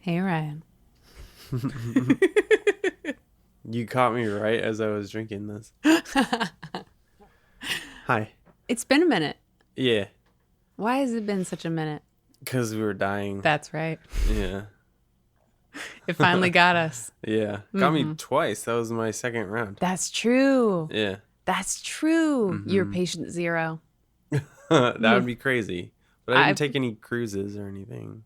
Hey, Ryan. You caught me right as I was drinking this. Hi. It's been a minute. Yeah, Why has it been such a minute? because we were dying. That's right. Yeah. It finally got us. Yeah. Got me twice. That was my second round. That's true. Yeah. That's true. You're patient zero. That would be crazy. But I I've- didn't take any cruises or anything.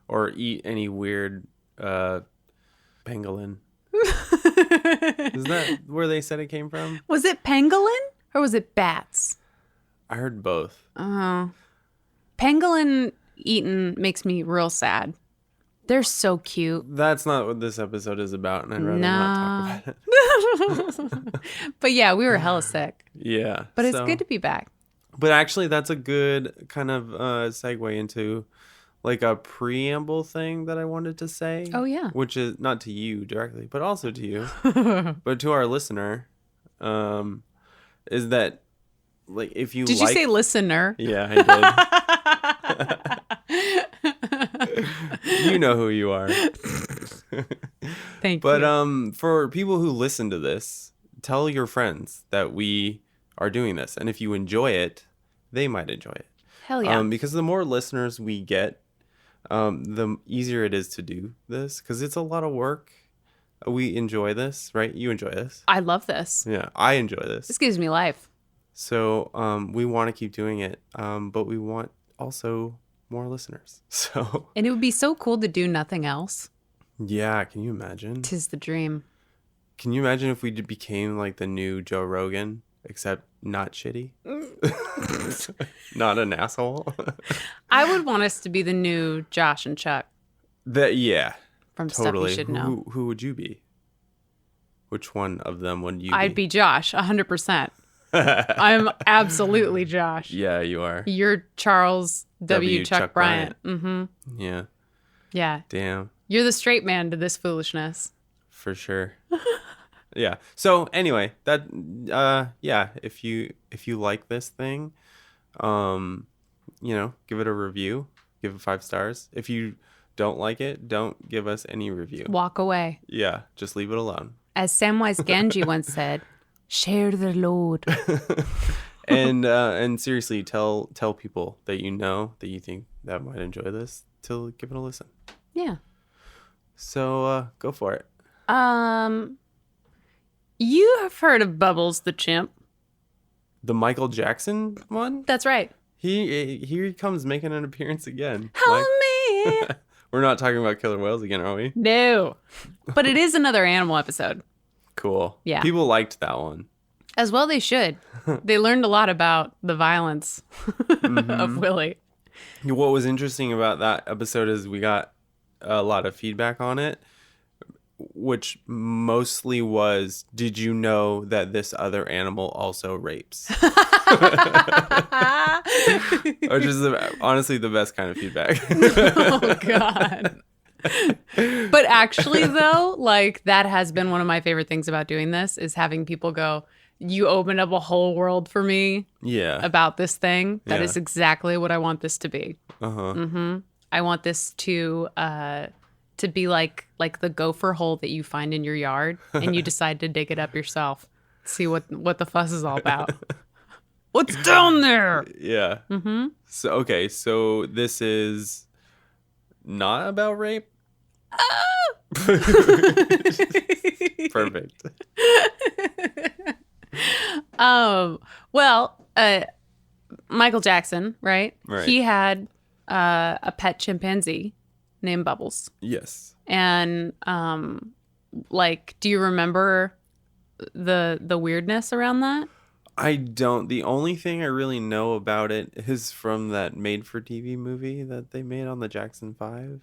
Or eat any weird pangolin. Is that where they said it came from? Was it pangolin or was it bats? I heard both. Oh. Pangolin eaten makes me real sad. They're so cute. That's not what this episode is about, and I'd rather not talk about it. But yeah, we were hella sick. Yeah. But it's good to be back. But actually, that's a good kind of segue into like a preamble thing that I wanted to say. Oh, yeah. Which is not to you directly, but also to you, but to our listener, is that like if you Did you say listener? Yeah, I did. You know who you are. Thank you. But for people who listen to this, tell your friends that we are doing this, and if you enjoy it, they might enjoy it. Hell yeah. Because the more listeners we get, the easier it is to do this, because it's a lot of work. We enjoy this, right? You enjoy this. I love this. Yeah, I enjoy this. This gives me life. So we want to keep doing it, but we want also more listeners. So And it would be so cool to do nothing else. yeah, can you imagine? 'Tis the dream. Can you imagine if we became like the new Joe Rogan, except not shitty? Not an asshole? I would want us to be the new Josh and Chuck Yeah, from Stuff totally. You Should Know. Who would you be? Which one of them would you I'd be Josh, 100%. I'm absolutely Josh. Yeah, you are. You're Charles W. Chuck, Chuck Bryant. Mm-hmm. Yeah. Yeah. Damn. You're the straight man to this foolishness. For sure. Yeah. So anyway, that yeah, if you like this thing, give it a review, give it 5 stars. If you don't like it, don't give us any review. Walk away. Yeah, just leave it alone. As Samwise Gamgee once said, share the load. And seriously, tell people that you think that might enjoy this to give it a listen. Yeah. So go for it. You have heard of Bubbles the chimp. The Michael Jackson one? That's right. Here he comes making an appearance again. Help me. We're not talking about killer whales again, are we? No. But it is another animal episode. Cool. Yeah. People liked that one. As well they should. They learned a lot about the violence of Willie. What was interesting about that episode is we got a lot of feedback on it, which mostly was, did you know that this other animal also rapes? Which is honestly the best kind of feedback. Oh, God. But actually, though, like that has been one of my favorite things about doing this is having people go, you opened up a whole world for me Yeah. about this thing. That Yeah. is exactly what I want this to be. Uh-huh. I want this to be like the gopher hole that you find in your yard and you decide to dig it up yourself. See what the fuss is all about. What's down there? Yeah. Mm-hmm. So this is not about rape? Perfect. Well, Michael Jackson, right? Right. He had a pet chimpanzee named Bubbles. Yes. And do you remember the weirdness around that? I don't. The only thing I really know about it is from that made-for-TV movie that they made on the Jackson 5.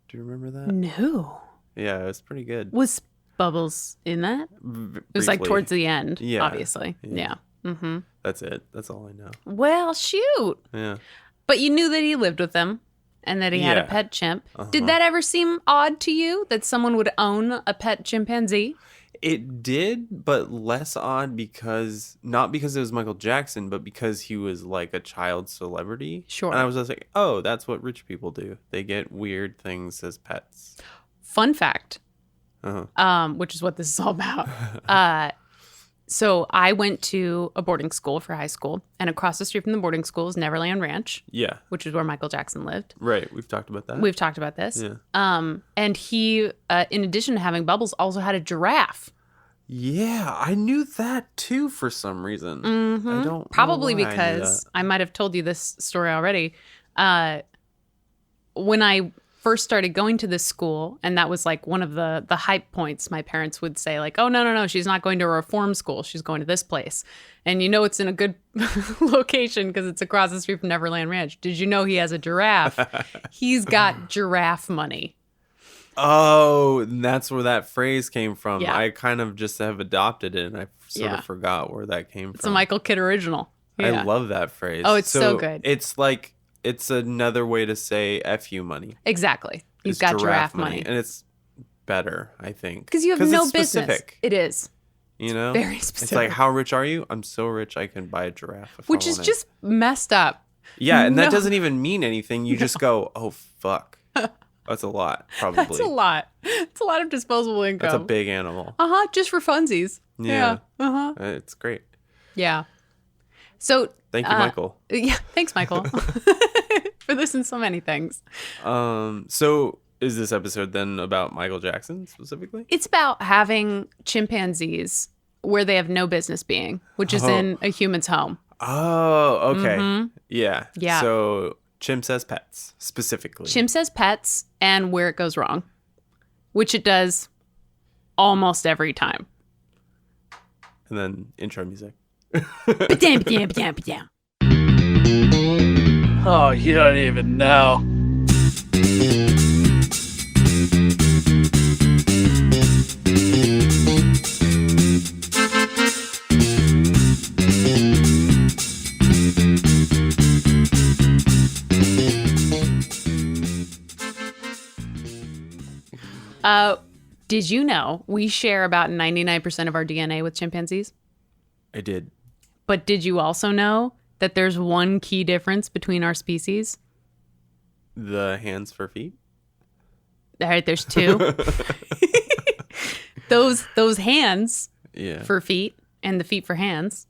Do you remember that? No. Yeah, it was pretty good. Was Bubbles in that? It was like Briefly. towards the end, Yeah. obviously. Yeah. Mm-hmm. That's it. That's all I know. Well, shoot. Yeah. But you knew that he lived with them and that he had a Yeah. pet chimp. Did that ever seem odd to you that someone would own a pet chimpanzee? It did, but less odd because not because it was Michael Jackson, but because he was like a child celebrity. Sure. And I was just like, oh, that's what rich people do. They get weird things as pets. Fun fact, which is what this is all about. So I went to a boarding school for high school, and across the street from the boarding school is Neverland Ranch. Yeah. Which is where Michael Jackson lived. Right. We've talked about that. We've talked about this. Yeah. And he, in addition to having Bubbles, also had a giraffe. Yeah, I knew that too for some reason. Mm-hmm. I don't Probably know why because I might have told you this story already. When I first started going to this school, and that was like one of the hype points, my parents would say like, oh, no, she's not going to a reform school. She's going to this place. And you know it's in a good location because it's across the street from Neverland Ranch. Did you know he has a giraffe? He's got giraffe money. Oh, and that's where that phrase came from. Yeah. I kind of just have adopted it, and I sort of forgot where that came from. It's a Michael Kidd original. Yeah. I love that phrase. Oh, it's so good. It's like, it's another way to say F you money. Exactly. You've It's got giraffe money. And it's better, I think. Because you have no it's business. Specific, It is. you know? Very specific. It's like, how rich are you? I'm so rich I can buy a giraffe if Which I is wanted. just messed up. Yeah, and that No. doesn't even mean anything. You just go, oh, fuck. That's a lot, probably. That's a lot. It's a lot of disposable income. That's a big animal. Just for funsies. Yeah. Uh-huh. It's great. Yeah. So Thank you, Michael. Yeah, thanks, Michael. For this and so many things. So is this episode then about Michael Jackson specifically? It's about having chimpanzees where they have no business being, which is in a human's home. Oh, okay. Mm-hmm. Yeah. Yeah. So chimps as pets specifically. Chimps as pets and where it goes wrong, which it does almost every time. And then intro music. Ba-dam, ba-dam, ba-dam, ba-dam. Oh, you don't even know. Did you know we share about 99% of our DNA with chimpanzees? I did. But did you also know that there's one key difference between our species? The hands for feet. All right, there's two. Those hands Yeah. for feet and the feet for hands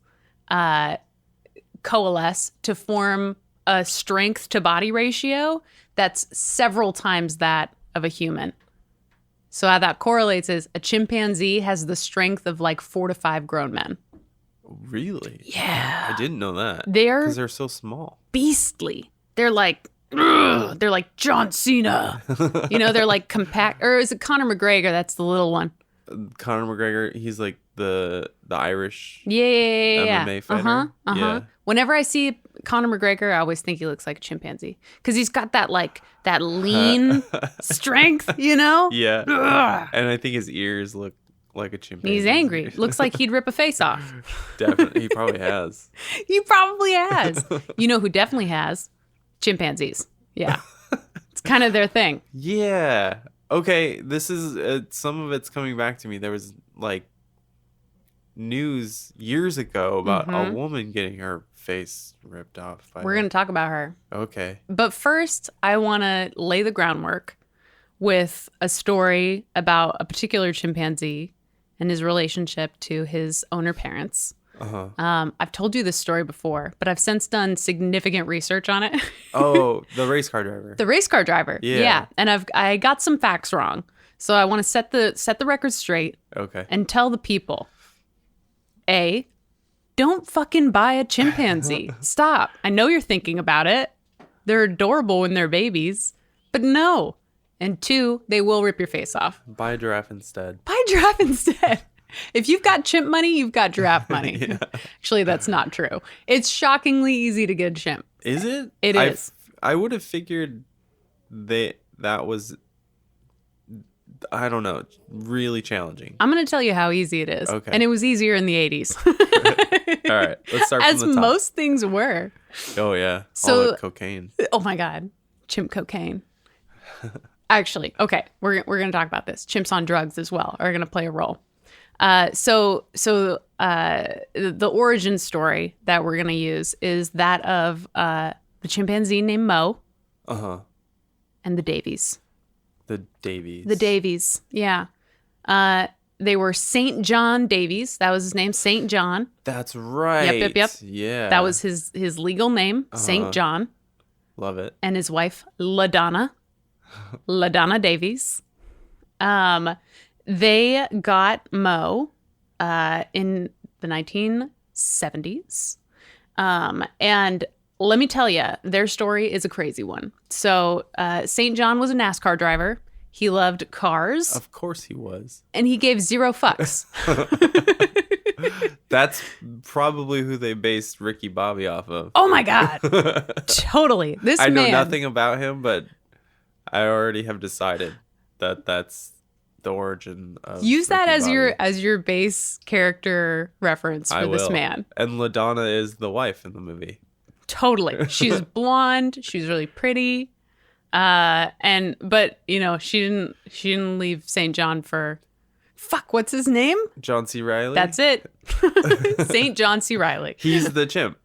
coalesce to form a strength to body ratio that's several times that of a human. So how that correlates is a chimpanzee has the strength of like 4 to 5 grown men. Really? Yeah. I didn't know that. They're Because they're so small. beastly. They're like, ugh, they're like John Cena. You know, they're like compact. Or is it Conor McGregor? That's the little one. Conor McGregor, he's like the Irish Yeah. MMA fighter. Yeah. Whenever I see Conor McGregor, I always think he looks like a chimpanzee because he's got that like that lean strength, you know? Yeah. Ugh. And I think his ears look like a chimpanzee. He's angry. Looks like he'd rip a face off. Definitely. He probably has. He probably has. You know who definitely has? Chimpanzees. Yeah. It's kind of their thing. Yeah. Okay. This is some of it's coming back to me. There was like news years ago about a woman getting her face ripped off. We're going to talk about her. Okay. But first, I want to lay the groundwork with a story about a particular chimpanzee and his relationship to his owner parents. Uh-huh. I've told you this story before, but I've since done significant research on it. Oh, the race car driver. The race car driver. Yeah. And I got some facts wrong. So I want to set the record straight Okay. and tell the people. A, don't fucking buy a chimpanzee. Stop. I know you're thinking about it. They're adorable when they're babies, but no. And 2, they will rip your face off. Buy a giraffe instead. Buy a giraffe instead. If you've got chimp money, you've got giraffe money. Actually, that's not true. It's shockingly easy to get a chimp. Is it? It is. I would have figured that was, I don't know, really challenging. I'm going to tell you how easy it is. Okay. And it was easier in the 80s. All right, let's start As from the top. most things were. Oh yeah, So- all the cocaine. Oh my God. Chimp cocaine. Actually, okay, we're going to talk about this. Chimps on drugs as well are going to play a role. The origin story that we're going to use is that of the chimpanzee named Mo and the Davies. The Davies. The Davies, yeah. They were St. John Davies. That was his name, St. John. That's right. Yep. Yeah. That was his legal name, St. John. Love it. And his wife, LaDonna Davies. They got Mo in the 1970s. And let me tell you, their story is a crazy one. So St. John was a NASCAR driver. He loved cars. Of course he was. And he gave 0 fucks. That's probably who they based Ricky Bobby off of. Oh my God. Totally. I know nothing about him, but I already have decided that that's the origin of Use that Ricky as your base character reference for this man. And LaDonna is the wife in the movie. Totally. She's blonde. She's really pretty. But you know, she didn't leave St. John for what's his name? John C. Reilly. That's it. St. John C. Reilly. He's the chimp.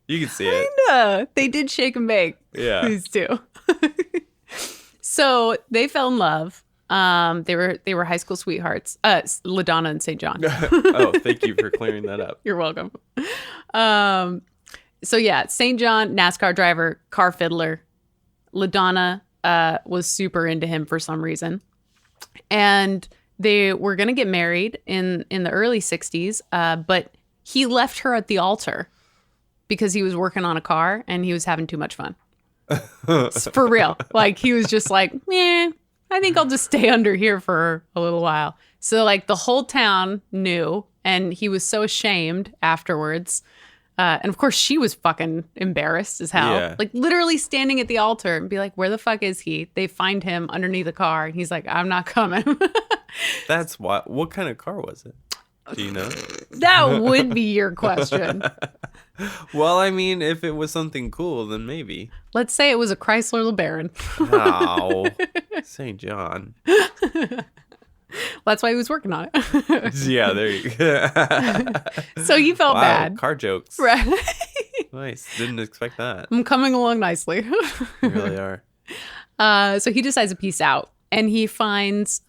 You can see it. Kinda. They did shake and bake. Yeah. These two. So they fell in love. They were high school sweethearts. LaDonna and St. John. Oh, thank you for clearing that up. You're welcome. So yeah, St. John, NASCAR driver, car fiddler. LaDonna was super into him for some reason. And they were going to get married in the early 60s, but he left her at the altar because he was working on a car and he was having too much fun. For real. Like, he was just like, I think I'll just stay under here for a little while. So, like, the whole town knew, and he was so ashamed afterwards. And of course, she was fucking embarrassed as hell. Yeah. Like, literally standing at the altar and be like, where the fuck is he? They find him underneath the car. And he's like, I'm not coming. That's what kind of car was it? Do you know? That would be your question. Well, I mean, if it was something cool, then maybe. Let's say it was a Chrysler LeBaron. Oh, St. John. That's why he was working on it. Yeah, there you go. So he felt Wow, bad. car jokes. Right. Nice. Didn't expect that. I'm coming along nicely. You really are. So he decides to peace out, and he finds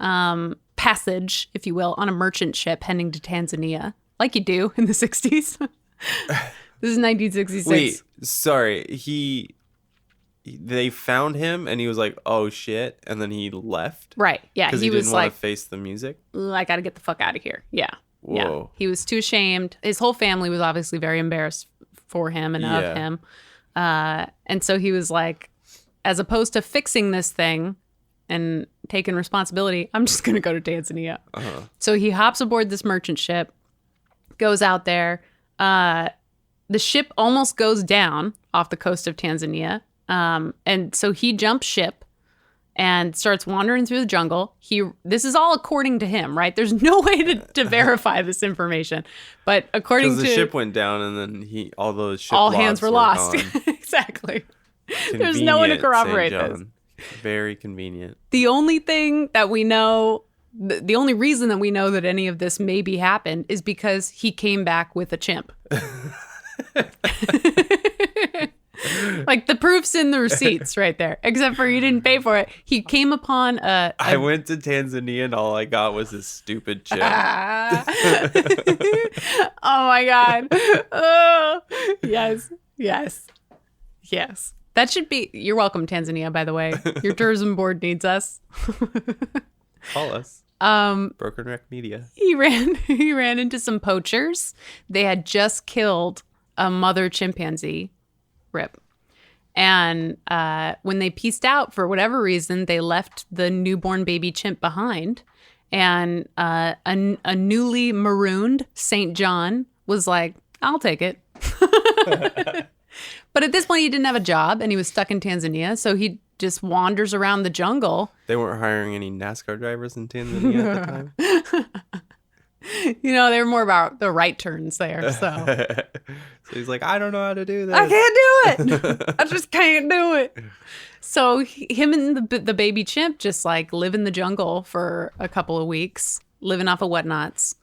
passage, if you will, on a merchant ship heading to Tanzania, like you do in the 60s. This is 1966. Wait, sorry. They found him, and he was like, "Oh shit!" And then he left. Right? Yeah. Because he didn't want to face the music. I got to get the fuck out of here. Yeah. Whoa. Yeah. He was too ashamed. His whole family was obviously very embarrassed for him and of him. And so he was like, as opposed to fixing this thing and taking responsibility, I'm just going to go to Tanzania. Uh-huh. So he hops aboard this merchant ship, goes out there. The ship almost goes down off the coast of Tanzania. And so he jumps ship and starts wandering through the jungle. This is all according to him, right? There's no way to verify this information. But according to... Because the ship went down and then all those ship all logs hands were lost. Gone. Exactly. There's no one to corroborate this. Very convenient. The only thing that we know... The only reason that we know that any of this maybe happened is because he came back with a chimp. Like, the proof's in the receipts right there. Except for he didn't pay for it. He came upon I went to Tanzania and all I got was this stupid chip. Oh my God. Oh, yes. That should be... You're welcome, Tanzania, by the way. Your tourism board needs us. Call us. Broken Wreck Media. He ran into some poachers. They had just killed a mother chimpanzee. Rip. And when they pieced out, for whatever reason, they left the newborn baby chimp behind. And a newly marooned St. John was like, I'll take it. But at this point, he didn't have a job and he was stuck in Tanzania. So he just wanders around the jungle. They weren't hiring any NASCAR drivers in Tanzania at the time? They're more about the right turns there. So So he's like, I don't know how to do this. I can't do it. I just can't do it. So him and the baby chimp just like live in the jungle for a couple of weeks, living off of whatnots.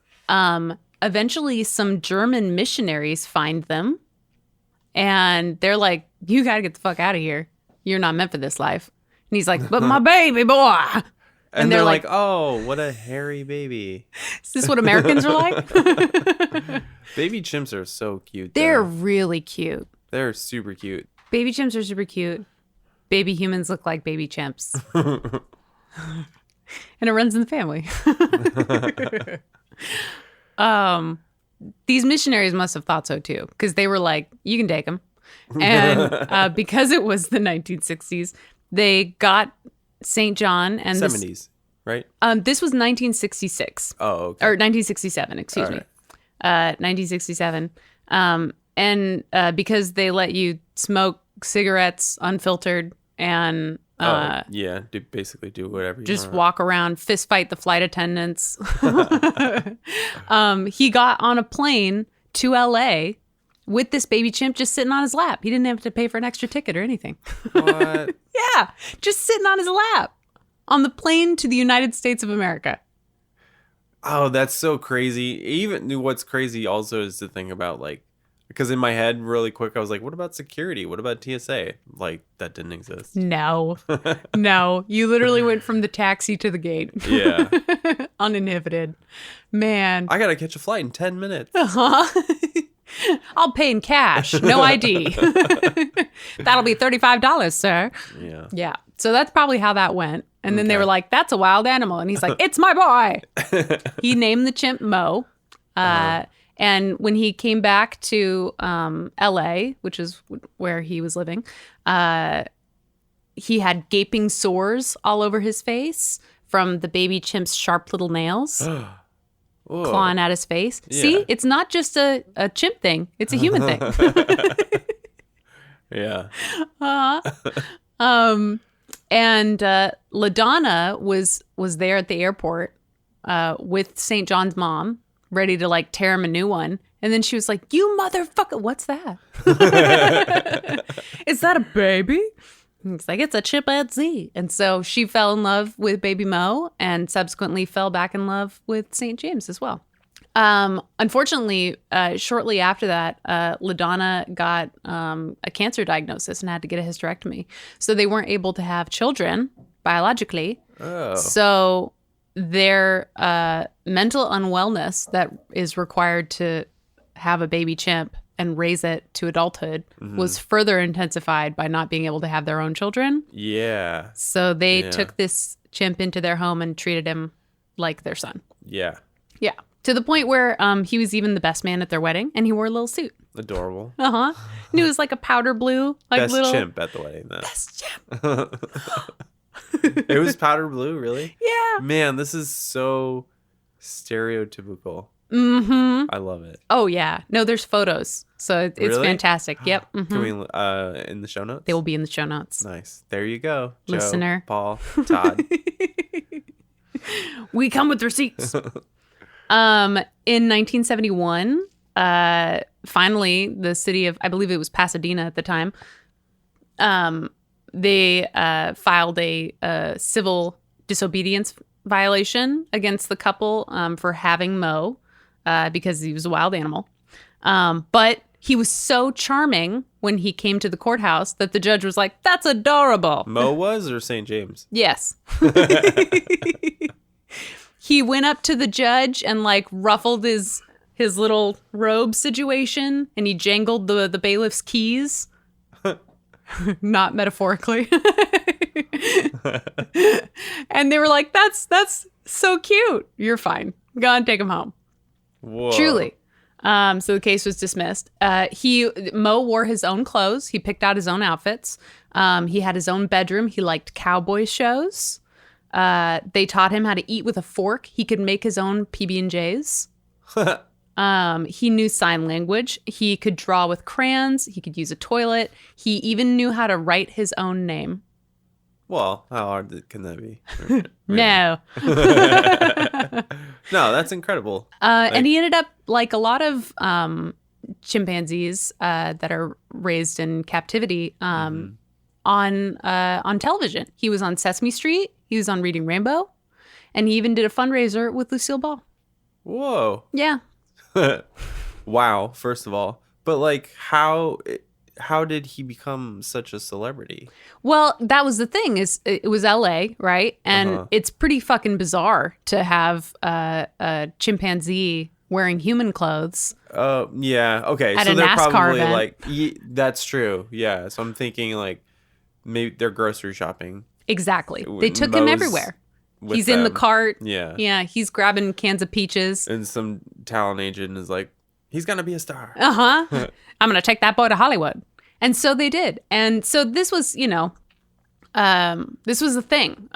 Eventually, some German missionaries find them, and they're like, "You got to get the fuck out of here. You're not meant for this life." And he's like, "But my baby boy." And they're like, oh, what a hairy baby. Is this what Americans are like? Baby chimps are so cute. They're though. really cute. They're super cute. Baby chimps are super cute. Baby humans look like baby chimps. And it runs in the family. These missionaries must have thought so too, because they were like, you can take them. And because it was the 1960s, they got St. John and 70s, right? This was 1966. Oh, okay. Or 1967, excuse me. 1967. And because they let you smoke cigarettes unfiltered and basically do whatever you just want. walk around, fist fight the flight attendants. He got on a plane to LA with this baby chimp just sitting on his lap. He didn't have to pay for an extra ticket or anything. What? Yeah, just sitting on his lap on the plane to the United States of America. Oh, that's so crazy. Even what's crazy also is to think about, like, because in my head, really quick, I was like, what about security? What about TSA? Like, that didn't exist. No, no. You literally went from the taxi to the gate. Yeah. Uninhibited. Man. I got to catch a flight in 10 minutes. Uh-huh. I'll pay in cash. No ID. That'll be $35, sir. Yeah. Yeah. So that's probably how that went. And then they were like, that's a wild animal. And he's like, it's my boy. He named the chimp Mo. And when he came back to LA, which is where he was living, he had gaping sores all over his face from the baby chimp's sharp little nails clawing at his face. Yeah. See, it's not just a chimp thing. It's a human thing. Yeah. And LaDonna was there at the airport with St. John's mom, ready to like tear him a new one. And then she was like, you motherfucker, what's that? Is that a baby? And it's like, it's a chimpanzee. And so she fell in love with baby Mo and subsequently fell back in love with St. James as well. Unfortunately, shortly after that, LaDonna got a cancer diagnosis and had to get a hysterectomy. So they weren't able to have children biologically. Oh. So their mental unwellness that is required to have a baby chimp and raise it to adulthood was further intensified by not being able to have their own children. Yeah. So they took this chimp into their home and treated him like their son. Yeah. Yeah. To the point where he was even the best man at their wedding, and he wore a little suit. Adorable. Uh-huh. And it was like a powder blue, like Best little chimp at the wedding, though. best chimp. It was powder blue, really? Yeah. Man, this is so stereotypical. Mm-hmm. I love it. Oh yeah. No, there's photos, so it's Really? fantastic. Yep. Mhm. Can we in the show notes? They will be in the show notes. Nice. There you go. Joe, Listener. Paul, Todd. We come with receipts. In 1971, finally, the city of, I believe it was Pasadena at the time, they filed a civil disobedience violation against the couple for having Mo because he was a wild animal. But he was so charming when he came to the courthouse that the judge was like, that's adorable. Mo was or St. James? Yes. He went up to the judge and like ruffled his little robe situation, and he jangled the bailiff's keys. Not metaphorically. And they were like, that's so cute. You're fine. Go and take him home. Whoa. Truly. So the case was dismissed. Mo wore his own clothes. He picked out his own outfits. He had his own bedroom. He liked cowboy shows. They taught him how to eat with a fork. He could make his own PB&Js. He knew sign language. He could draw with crayons. He could use a toilet. He even knew how to write his own name. Well, how hard can that be? No. No, that's incredible. And he ended up, like a lot of chimpanzees that are raised in captivity, on television. He was on Sesame Street. He was on Reading Rainbow. And he even did a fundraiser with Lucille Ball. Whoa. Yeah. Wow, first of all. But like how did he become such a celebrity? Well, that was the thing, is it was LA, right? And it's pretty fucking bizarre to have a chimpanzee wearing human clothes. Oh, yeah. Okay. At So a they're NASCAR probably event. like, that's true. Yeah. So I'm thinking like maybe they're grocery shopping. Exactly. They took him Moe's everywhere. with He's in the them. cart. Yeah. Yeah, he's grabbing cans of peaches. And some talent agent is like, he's going to be a star. I'm going to take that boy to Hollywood. And so they did. And so this was, this was the thing.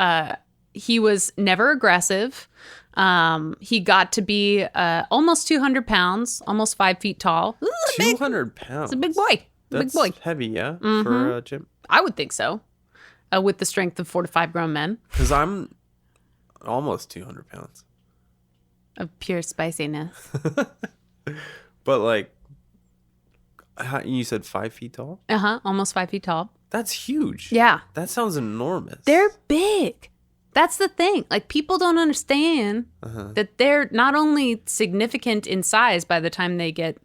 He was never aggressive. He got to be almost 200 pounds, almost 5 feet tall. Ooh, 200 pounds. It's a big boy. That's Big boy. heavy, yeah, for a chimp. I would think so. With the strength of 4 to 5 grown men. Because I'm almost 200 pounds. Of pure spiciness. But like, you said 5 feet tall? Almost 5 feet tall. That's huge. Yeah. That sounds enormous. They're big. That's the thing. Like, people don't understand that they're not only significant in size by the time they get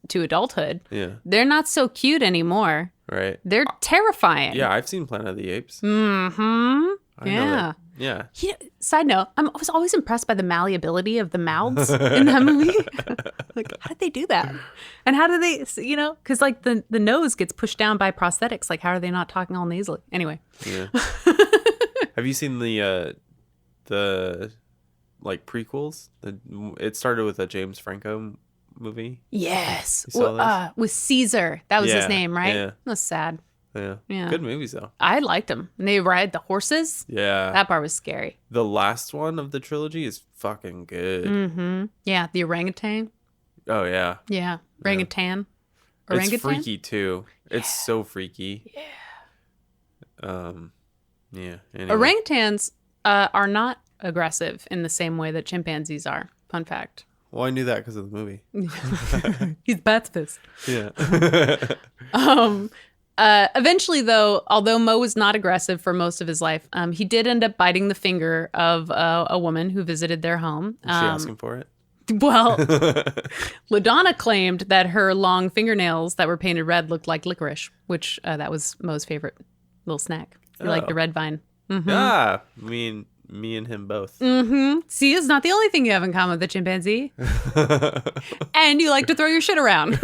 to adulthood, they're not so cute anymore. Right. They're terrifying. Yeah, I've seen Planet of the Apes. Mm-hmm. I know Yeah. that. Yeah. Side note, I was always impressed by the malleability of the mouths in that movie. Like, how did they do that? And how do they, because like the nose gets pushed down by prosthetics. Like, how are they not talking all nasally? Anyway. Yeah. Have you seen the like prequels? It started with a James Franco movie. Yes. You saw With Caesar. That was his Yeah, name, right? yeah. That's sad. Yeah. Yeah. Good movies though. I liked them. And they ride the horses. Yeah. That part was scary. The last one of the trilogy is fucking good. Mm-hmm. Yeah. The orangutan. Oh yeah. Yeah. Orangutan. It's freaky too. It's so freaky. Yeah. Yeah. Anyway. Orangutans are not aggressive in the same way that chimpanzees are. Fun fact. Well, I knew that because of the movie. He's pacifist. Yeah. Eventually, though, although Mo was not aggressive for most of his life, he did end up biting the finger of a woman who visited their home. Was she asking for it? Well, LaDonna claimed that her long fingernails that were painted red looked like licorice, which that was Mo's favorite little snack. He liked the red vine. Mm-hmm. Yeah. Me and him both. Mm-hmm. See, it's not the only thing you have in common with the chimpanzee. And you like to throw your shit around.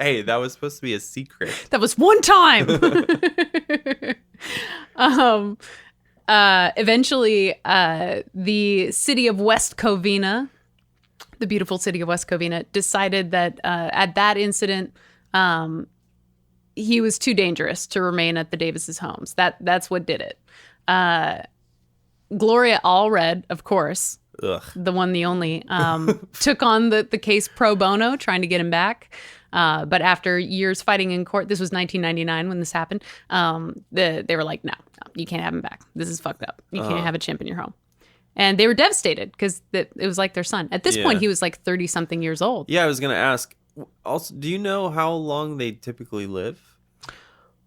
Hey, that was supposed to be a secret. That was one time. Eventually, the city of West Covina, the beautiful city of West Covina, decided that at that incident, he was too dangerous to remain at the Davises' homes. That's what did it. Gloria Allred, of course, the one, the only, took on the case pro bono, trying to get him back. But after years fighting in court, this was 1999 when this happened, they were like, no, you can't have him back. This is fucked up. You can't have a chimp in your home. And they were devastated because it was like their son. At this point, he was like 30-something years old. Yeah, I was going to ask. Also, do you know how long they typically live?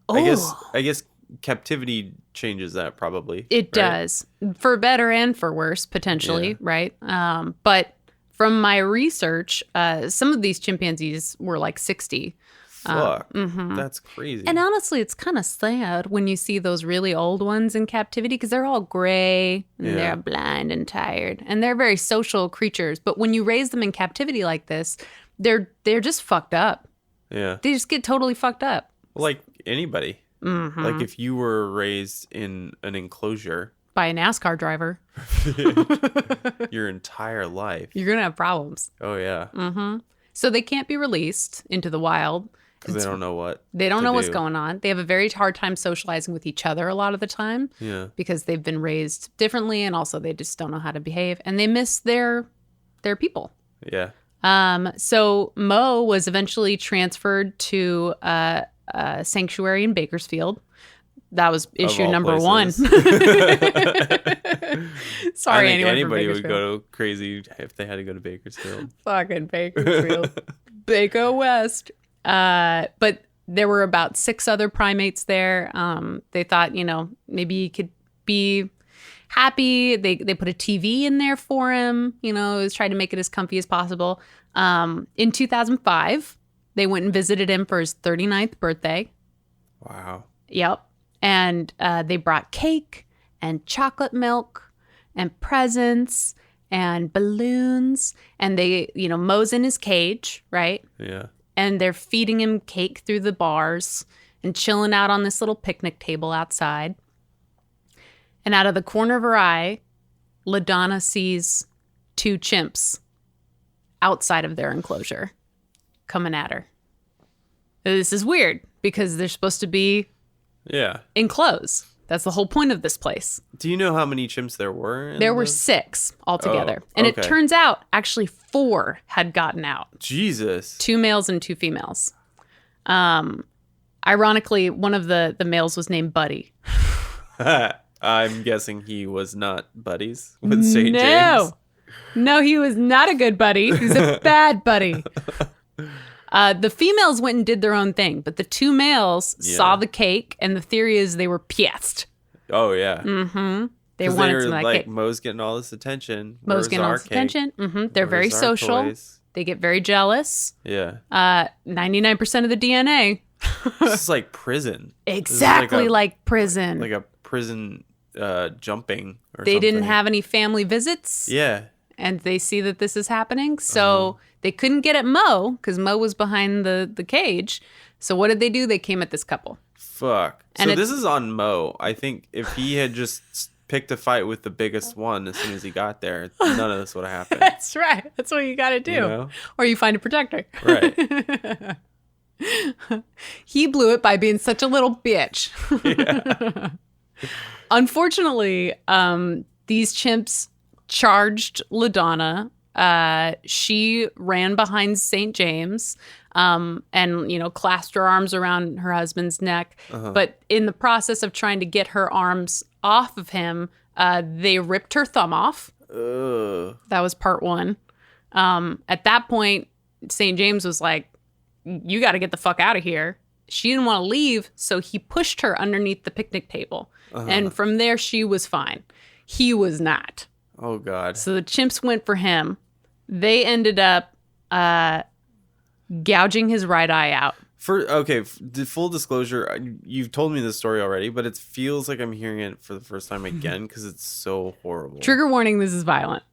Oh. I guess captivity changes that probably. It does. For better and for worse, potentially, right? But from my research, some of these chimpanzees were like 60. Fuck. That's crazy. And honestly, it's kind of sad when you see those really old ones in captivity because they're all gray and they're blind and tired. And they're very social creatures. But when you raise them in captivity like this, they're just fucked up. Yeah. They just get totally fucked up. Like anybody. Like if you were raised in an enclosure By a NASCAR driver, your entire life. you're going to have problems. Oh yeah. So they can't be released into the wild. Because they don't know what. They don't to know what's do. going on. They have a very hard time socializing with each other a lot of the time. Yeah. Because they've been raised differently and also they just don't know how to behave. And they miss their people. Yeah. So Mo was eventually transferred to a sanctuary in Bakersfield. That was issue all number places. 1. Sorry, I think anyone anybody from would Bakersfield. go crazy if they had to go to Bakersfield. Fucking Bakersfield. Bako West. But there were about 6 other primates there. They thought, maybe he could be happy. They put a TV in there for him, was trying to make it as comfy as possible. In 2005, they went and visited him for his 39th birthday. Wow. Yep. And they brought cake and chocolate milk and presents and balloons. And they, Mo's in his cage, right? Yeah. And they're feeding him cake through the bars and chilling out on this little picnic table outside. And out of the corner of her eye, LaDonna sees 2 chimps outside of their enclosure coming at her. This is weird because they're supposed to be enclosed. That's the whole point of this place. Do you know how many chimps there were? There were 6 altogether. And it turns out actually 4 had gotten out. Jesus. 2 males and 2 females. Ironically, one of the males was named Buddy. I'm guessing he was not buddies with St. James. No, he was not a good buddy. He was a bad buddy. The females went and did their own thing, but the 2 males saw the cake, and the theory is they were pissed. Oh, yeah. Mm-hmm. They wanted some of that cake. Mo's getting all this attention. Mo's getting all this attention. Mm-hmm. They're very social. Toys? They get very jealous. Yeah. 99% of the DNA. This is like prison. Exactly like prison. Like a prison jumping or they something. didn't have any family visits. Yeah. And they see that this is happening. So they couldn't get at Mo because Mo was behind the cage. So what did they do? They came at this couple. Fuck. And so this is on Mo. I think if he had just picked a fight with the biggest one as soon as he got there, none of this would have happened. That's right. That's what you got to do. Or you find a protector. Right. He blew it by being such a little bitch. Yeah. Unfortunately, these chimps charged LaDonna. She ran behind St. James and, clasped her arms around her husband's neck. But in the process of trying to get her arms off of him, they ripped her thumb off. That was part 1. At that point, St. James was like, you got to get the fuck out of here. She didn't want to leave, so he pushed her underneath the picnic table. And from there, she was fine. He was not. Oh, God. So the chimps went for him. They ended up gouging his right eye out. Full disclosure, you've told me this story already, but it feels like I'm hearing it for the first time again because it's so horrible. Trigger warning, this is violent.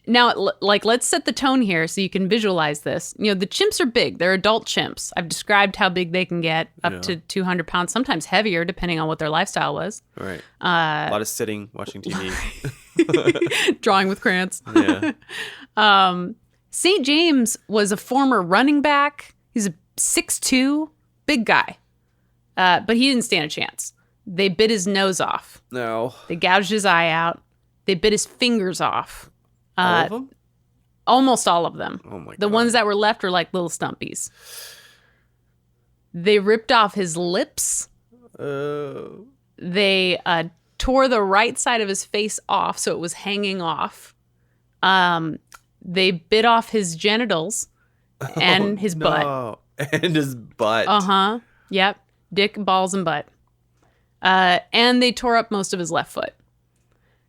Now, let's set the tone here so you can visualize this. The chimps are big. They're adult chimps. I've described how big they can get, up to 200 pounds, sometimes heavier, depending on what their lifestyle was. Right. A lot of sitting, watching TV. Drawing with crayons. Yeah. St. James was a former running back. He's a 6'2", big guy. But he didn't stand a chance. They bit his nose off. No. They gouged his eye out. They bit his fingers off. All of them? Almost all of them. Oh my God. The ones that were left were like little stumpies. They ripped off his lips. They tore the right side of his face off, so it was hanging off. They bit off his genitals and his butt. And his butt. Uh-huh. Yep. Dick, balls, and butt. And they tore up most of his left foot.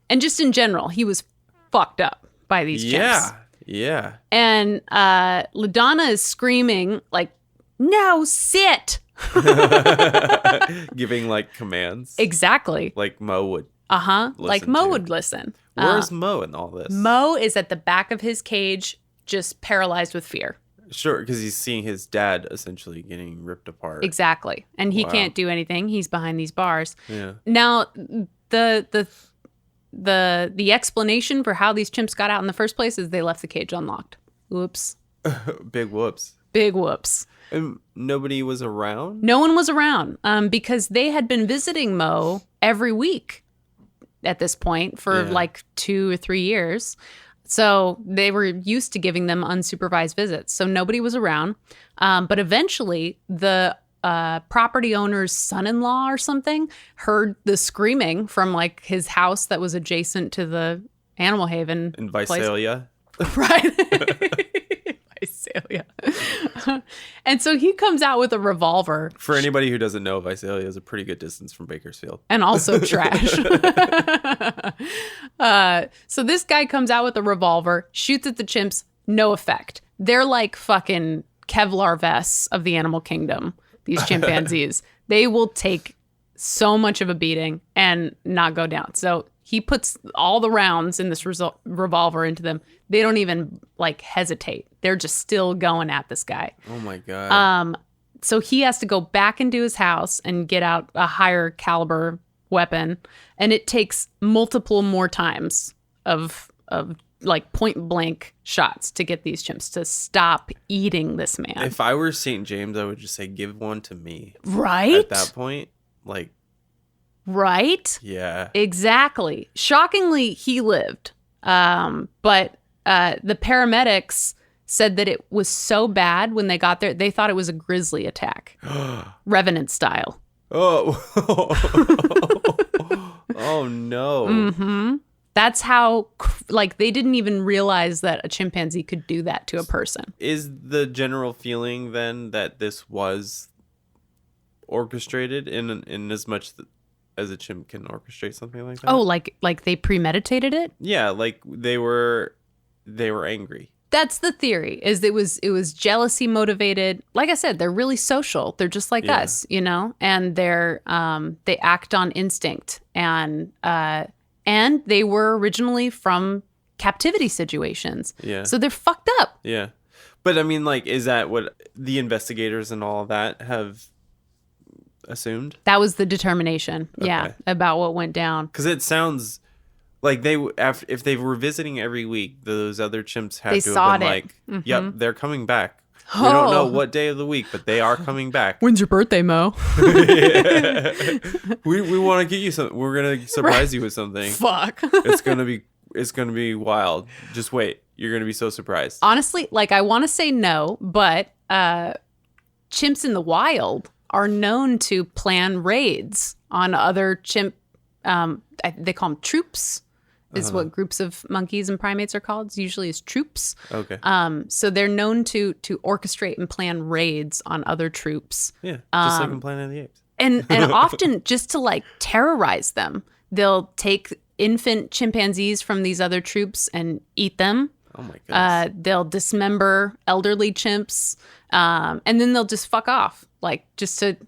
And just in general, he was fucked up by these chimps. Yeah. And LaDonna is screaming, like, no, sit. Giving, like, commands. Exactly. Like Mo would. Like Mo would listen. Where's Mo in all this? Mo is at the back of his cage, just paralyzed with fear. Sure, because he's seeing his dad essentially getting ripped apart. Exactly. And he can't do anything. He's behind these bars. Yeah. Now, the explanation for how these chimps got out in the first place is they left the cage unlocked. Whoops. Big whoops. Big whoops. And nobody was around? No one was around because they had been visiting Mo every week at this point for like 2 or 3 years. So they were used to giving them unsupervised visits. So nobody was around. But eventually the property owner's son-in-law or something heard the screaming from like his house that was adjacent to the animal haven In place. Visalia. Right. Visalia. And so he comes out with a revolver. For anybody who doesn't know, Visalia is a pretty good distance from Bakersfield. And also trash. So this guy comes out with a revolver, shoots at the chimps, no effect. They're like fucking Kevlar vests of the animal kingdom, these chimpanzees. They will take so much of a beating and not go down. So he puts all the rounds in this revolver into them. They don't even like hesitate. They're just still going at this guy. Oh my God. So he has to go back into his house and get out a higher caliber weapon. And it takes multiple more times of like point blank shots to get these chimps to stop eating this man. If I were St. James, I would just say, give one to me. Right? At that point, like. Right? Yeah. Exactly. Shockingly, he lived. But the paramedics said that it was so bad when they got there, they thought it was a grizzly attack. Revenant style. Oh. Oh, no. Mm-hmm. That's how, like, they didn't even realize that a chimpanzee could do that to a person. Is the general feeling then that this was orchestrated in as much as a chimp can orchestrate something like that? Oh, like they premeditated it? Yeah, like they were angry. That's the theory. Is it was jealousy motivated. Like I said, they're really social. They're just like us, you know, and they act on instinct, and they were originally from captivity situations. Yeah. So they're fucked up. Yeah. But I mean, like, is that what the investigators and all of that have assumed? That was the determination. Okay. Yeah, about what went down. Because it sounds like if they were visiting every week, those other chimps had to have been like, yep, they're coming back. We don't know what day of the week, but they are coming back. When's your birthday, Mo? We want to get you something. We're gonna surprise you with something. Fuck. It's gonna be wild. Just wait. You're gonna be so surprised. Honestly, like, I want to say no, but chimps in the wild are known to plan raids on other chimp. They call them troops. Is what groups of monkeys and primates are called. Usually is troops. Okay. So they're known to orchestrate and plan raids on other troops. Yeah. Just like in Planet of the Apes. And often just to like terrorize them. They'll take infant chimpanzees from these other troops and eat them. Oh my goodness. They'll dismember elderly chimps. And then they'll just fuck off. Like, just to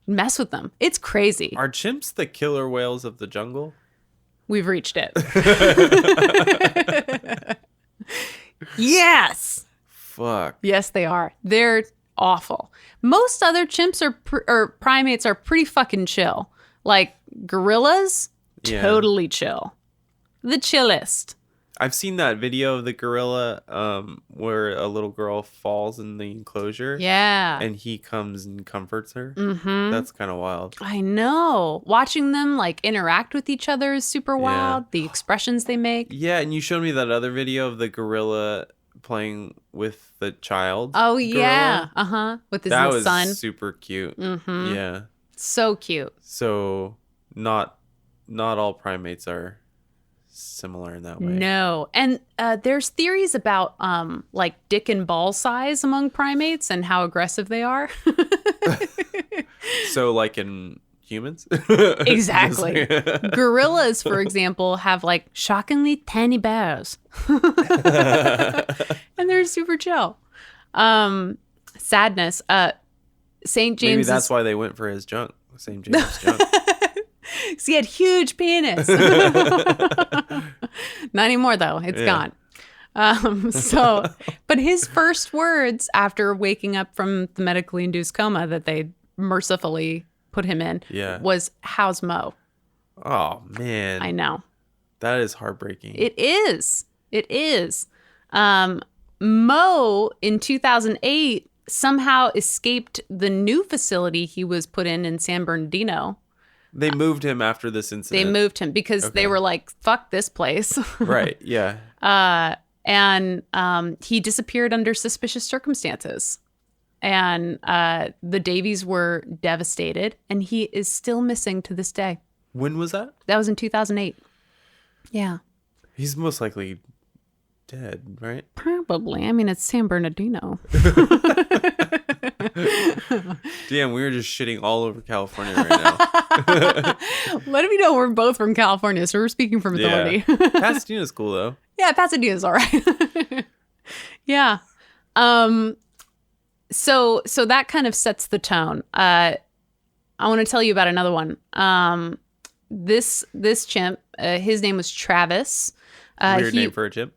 mess with them. It's crazy. Are chimps the killer whales of the jungle? We've reached it. Yes. Fuck. Yes, they are. They're awful. Most other chimps or primates are pretty fucking chill. Like gorillas, totally chill. The chillest. I've seen that video of the gorilla where a little girl falls in the enclosure. Yeah. And he comes and comforts her. Mm-hmm. That's kind of wild. I know. Watching them like interact with each other is super wild. The expressions they make. Yeah, and you showed me that other video of the gorilla playing with the child. Oh, gorilla. yeah. Uh-huh. With his that son. was super cute. Mm-hmm. Yeah. So cute. So not all primates are similar in that way. No. And there's theories about like dick and ball size among primates and how aggressive they are. So like in humans? Exactly. Gorillas, for example, have like shockingly tiny bears. And they're super chill. Sadness. St. James. Maybe that's why they went for his junk. St. James junk. So he had huge penis. Not anymore though. It's gone. But his first words after waking up from the medically induced coma that they mercifully put him in was, "How's Mo?" Oh man. I know. That is heartbreaking. It is. It is. Mo in 2008 somehow escaped the new facility he was put in San Bernardino. They moved him after this incident. They moved him because they were like, fuck this place. Right, yeah. And he disappeared under suspicious circumstances. And the Davies were devastated, and he is still missing to this day. When was that? That was in 2008. Yeah. He's most likely dead, right? Probably. I mean, it's San Bernardino. Damn, we were just shitting all over California right now. Let me know we're both from California, so we're speaking from authority. Yeah. Pasadena's cool, though. Yeah, Pasadena's all right. Yeah. So that kind of sets the tone. I want to tell you about another one. This chimp, his name was Travis. Weird name for a chimp.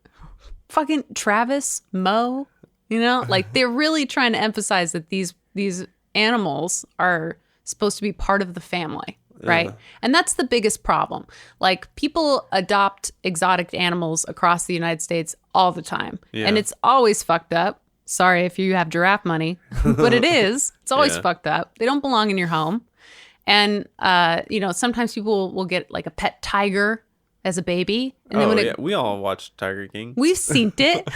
Fucking Travis, Mo, like they're really trying to emphasize that these animals are supposed to be part of the family, right? Yeah. And that's the biggest problem. Like, people adopt exotic animals across the United States all the time. Yeah. And it's always fucked up. Sorry if you have giraffe money, but it is. It's always fucked up. They don't belong in your home. And, sometimes people will get like a pet tiger as a baby. And then when we all watched Tiger King. we've seen it.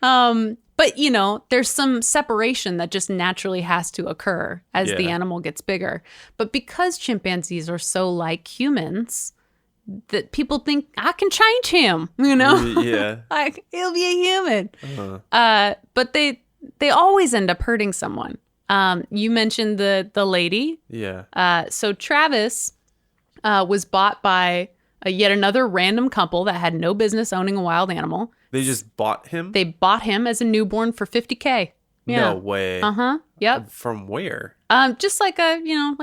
But, there's some separation that just naturally has to occur as the animal gets bigger. But because chimpanzees are so like humans, that people think, I can change him, Yeah. like, he'll be a human. But they always end up hurting someone. You mentioned the lady. Yeah. So Travis was bought by yet another random couple that had no business owning a wild animal. They just bought him? They bought him as a newborn for $50K. Yeah. No way. Uh-huh. Yep. From where? Just like a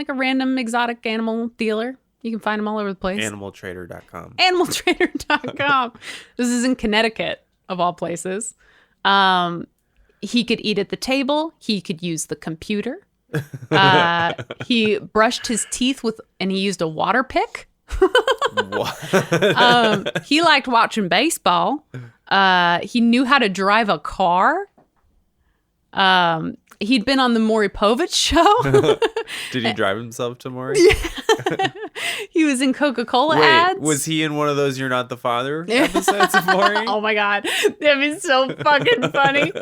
random exotic animal dealer. You can find them all over the place. Animaltrader.com. Animaltrader.com. This is in Connecticut, of all places. He could eat at the table. He could use the computer. He brushed his teeth and he used a water pick. What? He liked watching baseball. He knew how to drive a car. He'd been on the Maury Povich show. Did he drive himself to Maury? He was in Coca-Cola Wait, ads. was he in one of those You're Not the Father episodes of Maury? Oh my God. That'd be so fucking funny.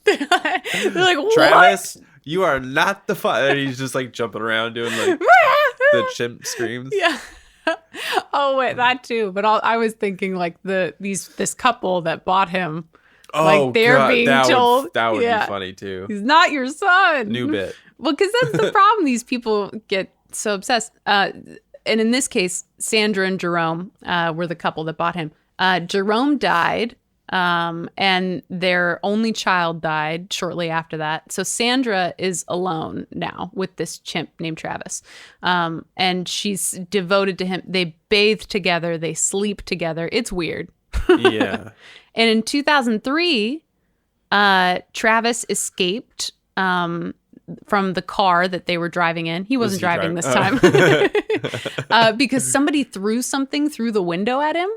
They're like, what? Travis, you are not the father. And he's just like jumping around doing like the chimp screams. Yeah. Oh wait, that too. But I was thinking like this couple that bought him. Oh, like they're God, being told that would be funny too. He's not your son. New bit. Well, because that's the problem. These people get so obsessed. And in this case, Sandra and Jerome were the couple that bought him. Jerome died. And their only child died shortly after that. So Sandra is alone now with this chimp named Travis. And she's devoted to him. They bathe together. They sleep together. It's weird. Yeah. And in 2003, Travis escaped from the car that they were driving in. He wasn't driving this time. Because somebody threw something through the window at him.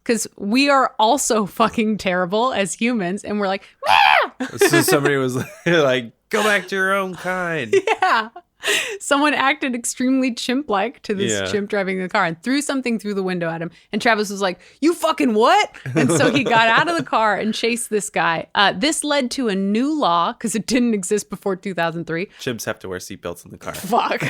Because we are also fucking terrible as humans. And we're like, ah! So somebody was like, go back to your own kind. Yeah. Someone acted extremely chimp-like to this chimp driving the car and threw something through the window at him. And Travis was like, you fucking what? And so he got out of the car and chased this guy. This led to a new law because it didn't exist before 2003. Chimps have to wear seatbelts in the car. Fuck.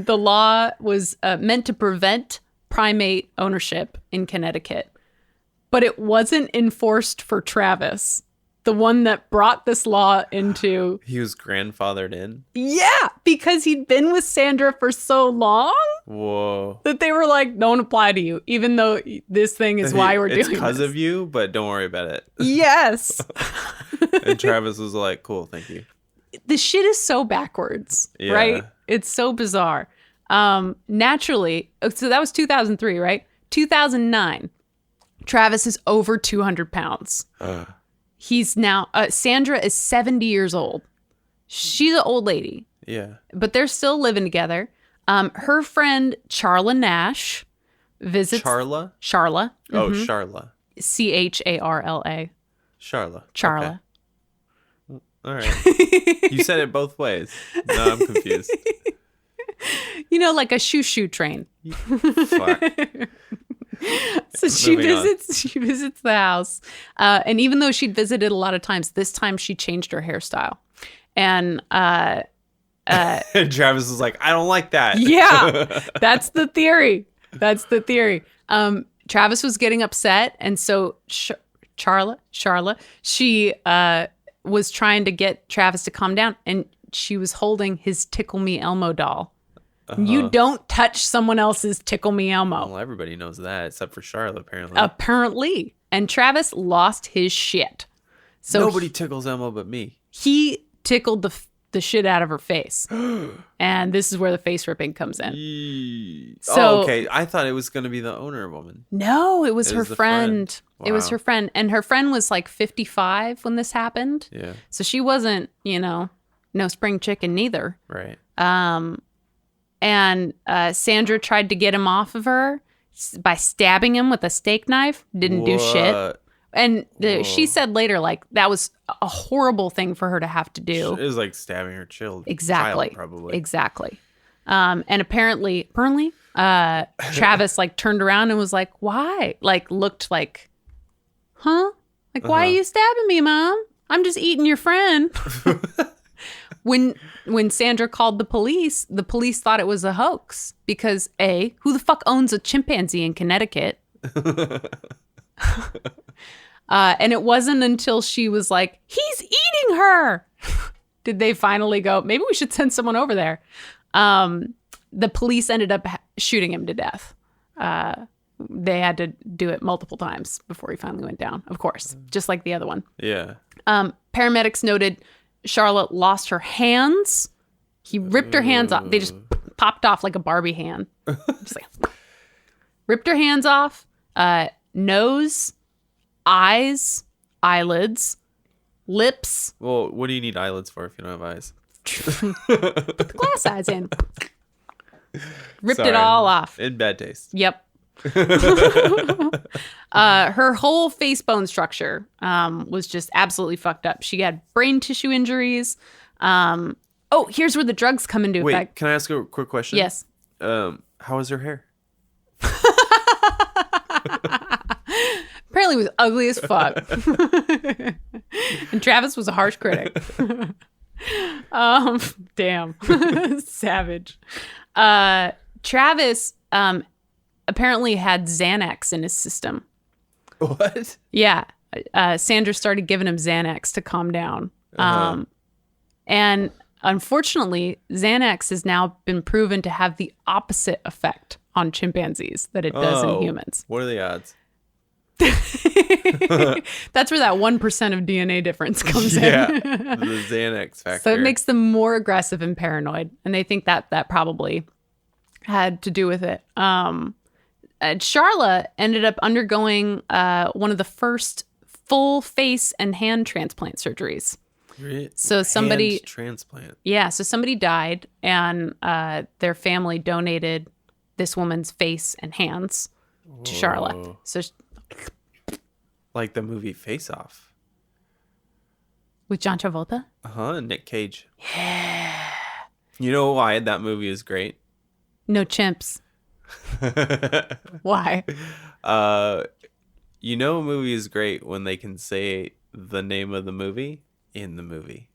The law was meant to prevent primate ownership in Connecticut, but it wasn't enforced for Travis, the one that brought this law into. He was grandfathered in? Yeah, because he'd been with Sandra for so long. Whoa. That they were like, don't apply to you, even though this thing is why we're doing it's because this. of you, but don't worry about it. Yes. And Travis was like, cool, thank you. The shit is so backwards, right? It's so bizarre. Naturally, so that was 2003, right? 2009, Travis is over 200 pounds. He's now, Sandra is 70 years old. She's an old lady. Yeah. But they're still living together. Her friend, Charla Nash, visits. Charla? Charla. Oh, Charla. Charla. Charla. Charla. Okay. All right. You said it both ways. No, I'm confused. Like a shoo-shoo train. Fuck. So she Moving on. visits the house. And even though she'd visited a lot of times, this time she changed her hairstyle. And And Travis was like, I don't like that. yeah, that's the theory. Travis was getting upset. And so Charla, she was trying to get Travis to calm down. And she was holding his Tickle Me Elmo doll. You don't touch someone else's Tickle Me Elmo. Well, everybody knows that except for Charlotte, apparently. Apparently. And Travis lost his shit. So Nobody tickles Elmo but me. he tickled the shit out of her face. And this is where the face ripping comes in. So, okay. I thought it was going to be the owner woman. No, it was It her was the friend. friend. It was Wow. her friend. And her friend was like 55 when this happened. Yeah. So she wasn't, no spring chicken neither. Right. And Sandra tried to get him off of her by stabbing him with a steak knife. Didn't do shit. What? And she said later, like, that was a horrible thing for her to have to do. It was like stabbing her child. Exactly. Child, probably. Exactly. And apparently, Travis like turned around and was like, why? Like looked like, huh? Like, why are you stabbing me, Mom? I'm just eating your friend. When Sandra called the police thought it was a hoax because who the fuck owns a chimpanzee in Connecticut? And it wasn't until she was like, he's eating her, did they finally go, maybe we should send someone over there. The police ended up shooting him to death. They had to do it multiple times before he finally went down, of course, just like the other one. Yeah. Paramedics noted Charlotte lost her hands. He ripped her hands off. They just popped off like a Barbie hand. Just like, ripped her hands off. Nose, eyes, eyelids, lips. Well, what do you need eyelids for if you don't have eyes? Put the glass eyes in. Ripped Sorry. it all off. In bad taste. Yep. Her whole face bone structure was just absolutely fucked up. She had brain tissue injuries. Here's where the drugs come into Wait, effect. can I ask a quick question? Yes. How is her hair? Apparently it was ugly as fuck. And Travis was a harsh critic. Damn. Savage. Travis apparently had Xanax in his system. What? Yeah. Sandra started giving him Xanax to calm down. And unfortunately, Xanax has now been proven to have the opposite effect on chimpanzees that it does in humans. What are the odds? That's where that 1% of DNA difference comes Yeah. in. The Xanax factor. So it makes them more aggressive and paranoid. And they think that probably had to do with it. Charla ended up undergoing one of the first full face and hand transplant surgeries. So somebody Hand transplant. Yeah, so somebody died and their family donated this woman's face and hands to Charlotte. So Like the movie Face Off. with John Travolta? Nick Cage. Yeah. You know why that movie is great? No chimps. Why? You know a movie is great when they can say the name of the movie in the movie.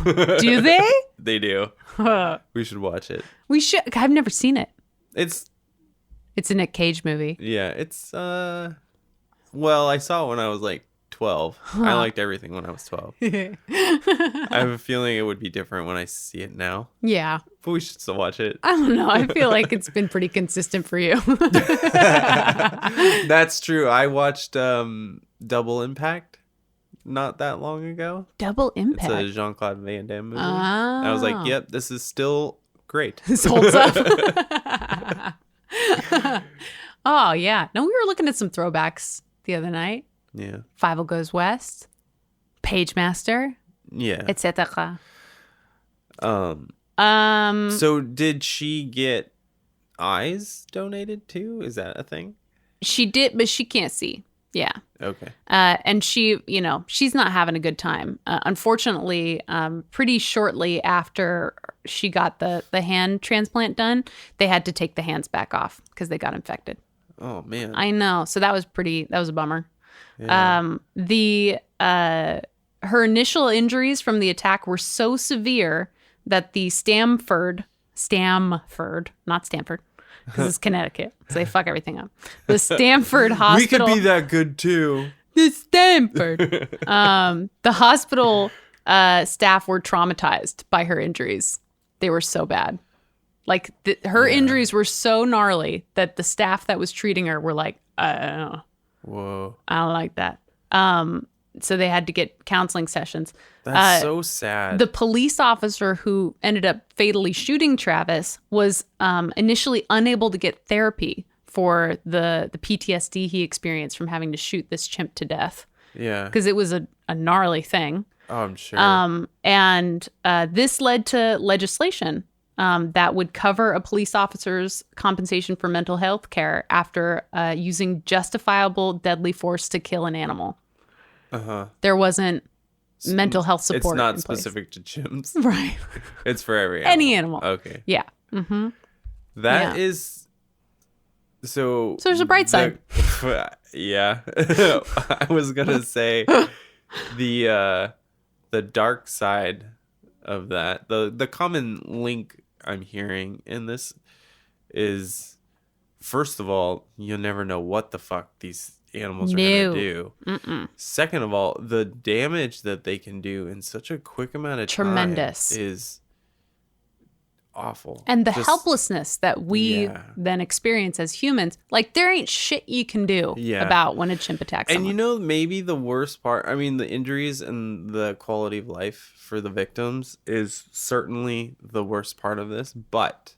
Do they? They do. We should watch it. We should. I've never seen it. It's a Nick Cage movie. Yeah, it's well, I saw it when I was like 12. I liked everything when I was 12. I have a feeling it would be different when I see it now. Yeah. But we should still watch it. I don't know. I feel like it's been pretty consistent for you. That's true. I watched Double Impact not that long ago. Double Impact. It's a Jean-Claude Van Damme movie. And I was like, yep, this is still great. This holds up. Oh, yeah. No, we were looking at some throwbacks the other night. Yeah. Fievel Goes West, Page Master, Yeah. etc. So did she get eyes donated too? Is that a thing? She did, but she can't see. Yeah. Okay. And she, she's not having a good time. Unfortunately, pretty shortly after she got the hand transplant done, they had to take the hands back off because they got infected. Oh man. I know. So that was a bummer. Yeah. Her initial injuries from the attack were so severe that the Stamford, not Stanford, because it's Connecticut, so they fuck everything up. The Stamford We Hospital. could be that good too. The Stanford. The hospital staff were traumatized by her injuries. They were so bad. Like her injuries were so gnarly that the staff that was treating her were like, Whoa. I don't like that. So they had to get counseling sessions. That's so sad. The police officer who ended up fatally shooting Travis was initially unable to get therapy for the PTSD he experienced from having to shoot this chimp to death. Yeah. Because it was a gnarly thing. Oh, I'm sure. And this led to legislation that would cover a police officer's compensation for mental health care after using justifiable deadly force to kill an animal. Uh-huh. There wasn't mental health support. It's not in place. specific to chimps. Right. It's for every animal. Any animal. Okay. Yeah. Mm-hmm. That is... So there's a bright side. Yeah. I was going to say the dark side of that. The common link I'm hearing in this is, first of all, you'll never know what the fuck these animals are going to do. Mm-mm. Second of all, the damage that they can do in such a quick amount of Tremendous. time is awful. And the Just- helplessness that we then experience as humans, like there ain't shit you can do about when a chimp attacks And someone. maybe the worst part, I mean, the injuries and the quality of life for the victims is certainly the worst part of this, but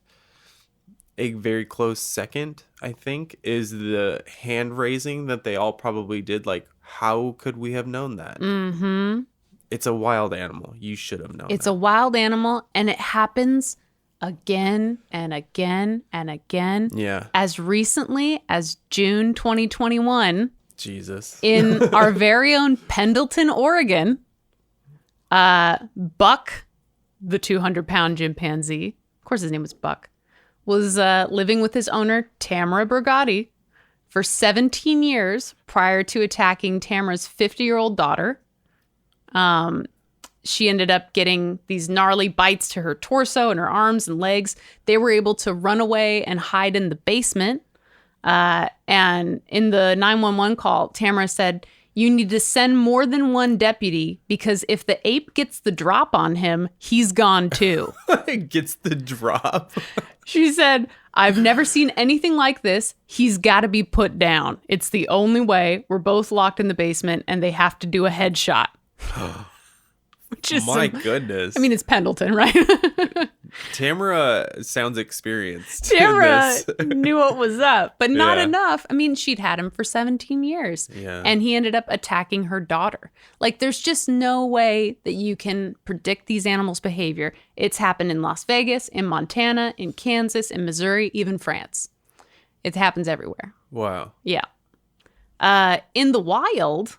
a very close second, I think, is the hand raising that they all probably did. Like, how could we have known that? Mm-hmm. It's a wild animal. You should have known It's that. a wild animal, and it happens again and again and again. Yeah. As recently as June 2021, Jesus. in our very own Pendleton, Oregon, Buck, the 200-pound chimpanzee, of course his name was Buck, was living with his owner, Tamara Brigatti, for 17 years prior to attacking Tamara's 50-year-old daughter. She ended up getting these gnarly bites to her torso and her arms and legs. They were able to run away and hide in the basement. And in the 911 call, Tamara said, "You need to send more than one deputy because if the ape gets the drop on him, he's gone too." Gets the drop. She said, "I've never seen anything like this. He's got to be put down. It's the only way. We're both locked in the basement and they have to do a headshot." Which is My goodness. I mean, it's Pendleton, right? Tamara sounds experienced. in Tamara this. knew what was up, but not Yeah. enough. I mean, she'd had him for 17 years. Yeah. And he ended up attacking her daughter. Like, there's just no way that you can predict these animals' behavior. It's happened in Las Vegas, in Montana, in Kansas, in Missouri, even France. It happens everywhere. Wow. Yeah. In the wild,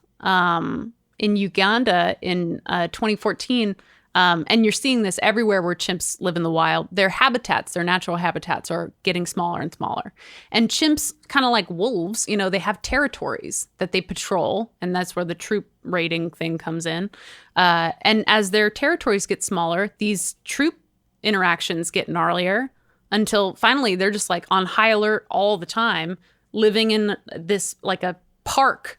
in Uganda in 2014, and you're seeing this everywhere where chimps live in the wild, their habitats, their natural habitats are getting smaller and smaller. And chimps, kind of like wolves, they have territories that they patrol, and that's where the troop rating thing comes in. And as their territories get smaller, these troop interactions get gnarlier until finally they're just like on high alert all the time, living in this like a park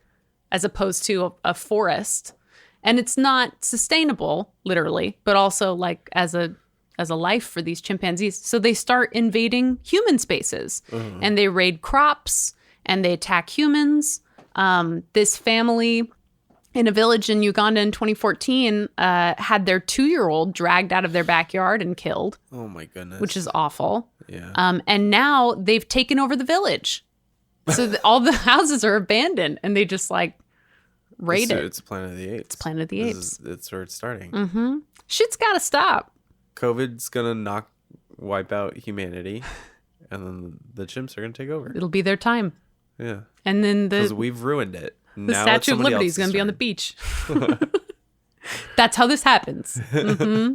as opposed to a forest. And it's not sustainable, literally, but also like as a life for these chimpanzees. So they start invading human spaces and they raid crops and they attack humans. This family in a village in Uganda in 2014 had their 2-year-old dragged out of their backyard and killed. Oh my goodness. Which is awful. Yeah. And now they've taken over the village. So all the houses are abandoned and they just like raid it. It's Planet of the Apes. It's Planet of the Apes. It's where it's starting. Mm-hmm. Shit's got to stop. COVID's going to wipe out humanity, and then the chimps are going to take over. It'll be their time. Yeah. And then Because we've ruined it. the Statue of Liberty is going to be on the beach. That's how this happens. Mm-hmm.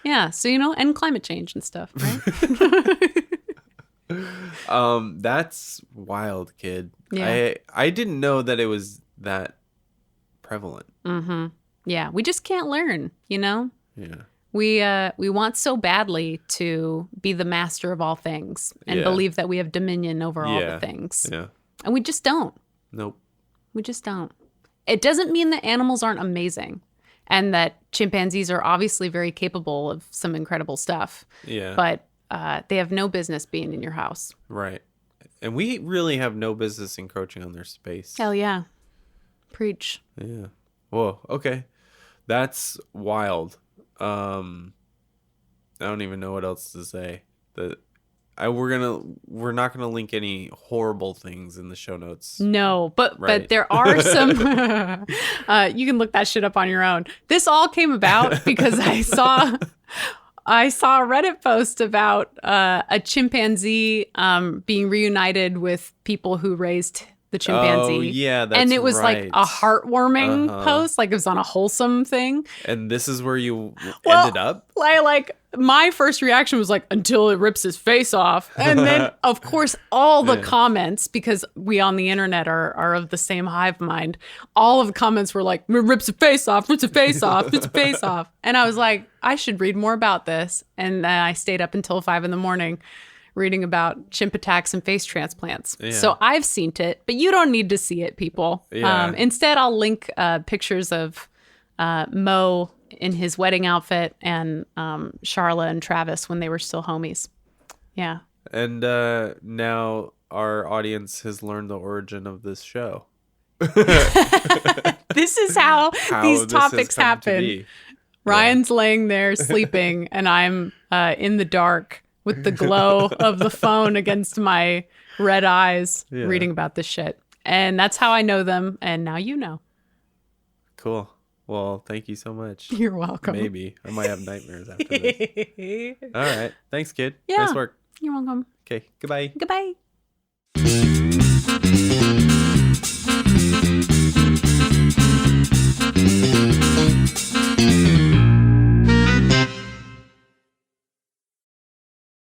Yeah. So, and climate change and stuff, right? That's wild, kid. Yeah. I didn't know that it was that prevalent. Mm-hmm. Yeah, we just can't learn, you know? Yeah. We want so badly to be the master of all things and Yeah. believe that we have dominion over all the Yeah. things. Yeah. And we just don't. Nope. We just don't. It doesn't mean that animals aren't amazing and that chimpanzees are obviously very capable of some incredible stuff. Yeah. But they have no business being in your house. Right. And we really have no business encroaching on their space. Hell yeah. Preach. Yeah. Whoa. Okay. That's wild. I don't even know what else to say. We're not gonna link any horrible things in the show notes. No, but Right. there are some. You can look that shit up on your own. This all came about because I saw a Reddit post about a chimpanzee being reunited with people who raised the chimpanzee. Oh, yeah, that's and it was like right. a heartwarming Uh-huh. post, like it was on a wholesome thing. And this is where you Well, ended up? Like my first reaction was like, until it rips his face off. And then, of course, all the comments, because we on the internet are of the same hive mind, all of the comments were like, rips his face off, rips his face off, rips his face off. And I was like, I should read more about this. And then I stayed up until 5 a.m. reading about chimp attacks and face transplants. Yeah. So I've seen it, but you don't need to see it, people. Yeah. Instead, I'll link pictures of Mo in his wedding outfit and Charla and Travis when they were still homies. Yeah. And now our audience has learned the origin of this show. This is how these this has topics come to happen. be. Ryan's laying there sleeping, and I'm in the dark with the glow of the phone against my red eyes reading about this shit. And that's how I know them, and now you know. Cool. Well, thank you so much. You're welcome. Maybe. I might have nightmares after this. All right. Thanks, kid. Yeah. Nice work. You're welcome. Okay. Goodbye. Goodbye.